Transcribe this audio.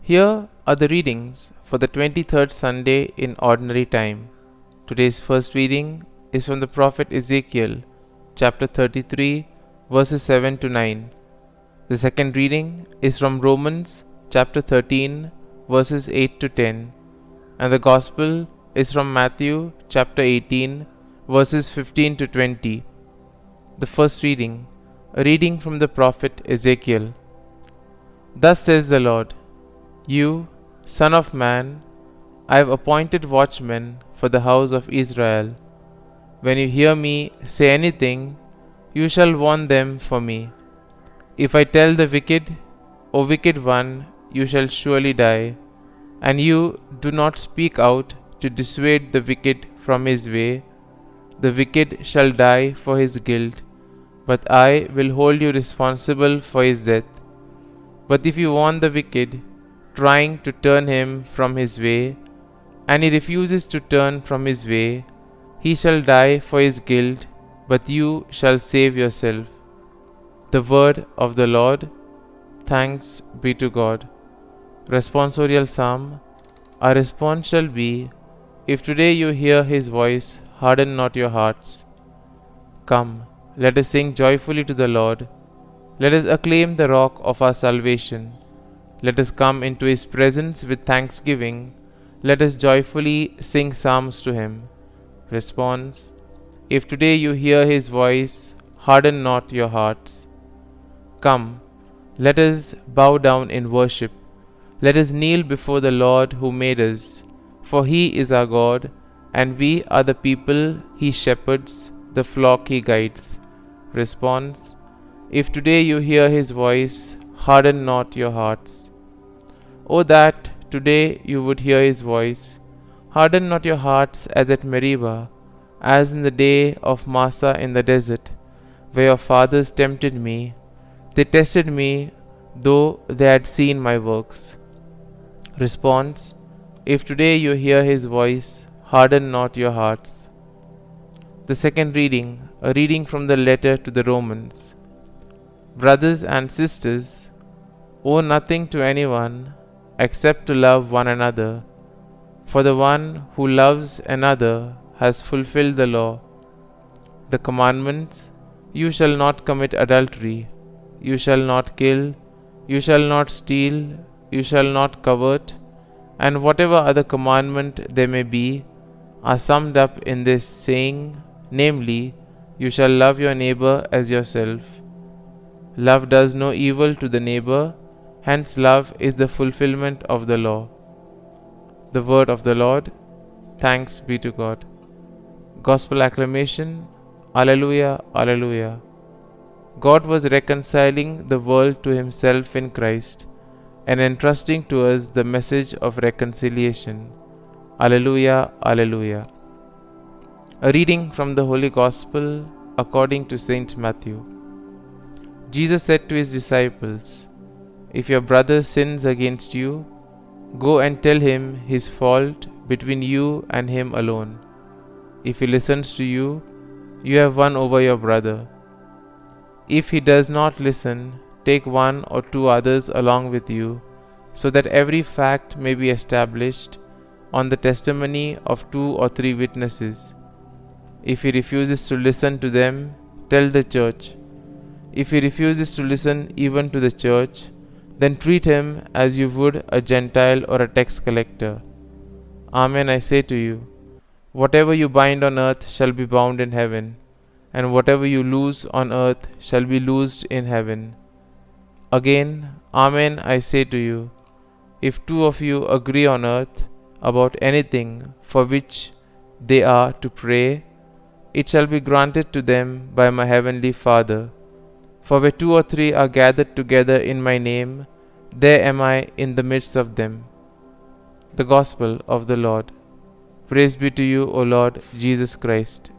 Here are the readings for the 23rd Sunday in Ordinary Time. Today's first reading is from the prophet Ezekiel, chapter 33, verses 7 to 9. The second reading is from Romans, chapter 13, verses 8 to 10. And the Gospel is from Matthew, chapter 18, verses 15 to 20. The first reading, a reading from the prophet Ezekiel. Thus says the Lord, You, Son of Man, I have appointed watchmen for the house of Israel. When you hear me say anything, you shall warn them for me. If I tell the wicked, O wicked one, you shall surely die, and you do not speak out to dissuade the wicked from his way, the wicked shall die for his guilt, but I will hold you responsible for his death. But if you warn the wicked, trying to turn him from his way, and he refuses to turn from his way, he shall die for his guilt, but you shall save yourself. The word of the Lord. Thanks be to God. Responsorial Psalm. Our response shall be, If today you hear his voice, harden not your hearts. Come, let us sing joyfully to the Lord. Let us acclaim the rock of our salvation. Let us come into his presence with thanksgiving. Let us joyfully sing psalms to him. Response. If today you hear his voice, harden not your hearts. Come, let us bow down in worship. Let us kneel before the Lord who made us. For he is our God, and we are the people he shepherds, the flock he guides. Response. If today you hear his voice, harden not your hearts. O that today you would hear his voice. Harden not your hearts as at Meribah, as in the day of Massa in the desert, where your fathers tempted me. They tested me, though they had seen my works. Response. If today you hear his voice, harden not your hearts. The second reading, a reading from the letter to the Romans. Brothers and sisters, owe nothing to anyone except to love one another, for the one who loves another has fulfilled the law. The commandments, you shall not commit adultery, you shall not kill, you shall not steal, you shall not covet, and whatever other commandment there may be, are summed up in this saying, namely, you shall love your neighbor as yourself. Love does no evil to the neighbor, hence love is the fulfillment of the law. The word of the Lord. Thanks be to God. Gospel acclamation. Alleluia, Alleluia. God was reconciling the world to himself in Christ and entrusting to us the message of reconciliation. Alleluia, Alleluia. A reading from the Holy Gospel according to Saint Matthew. Jesus said to his disciples, If your brother sins against you, go and tell him his fault between you and him alone. If he listens to you, you have won over your brother. If he does not listen, take one or two others along with you, so that every fact may be established on the testimony of 2 or 3 witnesses. If he refuses to listen to them, tell the church. If he refuses to listen even to the church, then treat him as you would a Gentile or a tax collector. Amen, I say to you, whatever you bind on earth shall be bound in heaven, and whatever you loose on earth shall be loosed in heaven. Again, Amen, I say to you, if 2 of you agree on earth about anything for which they are to pray, it shall be granted to them by my heavenly Father. For where 2 or 3 are gathered together in my name, there am I in the midst of them. The Gospel of the Lord. Praise be to you, O Lord Jesus Christ.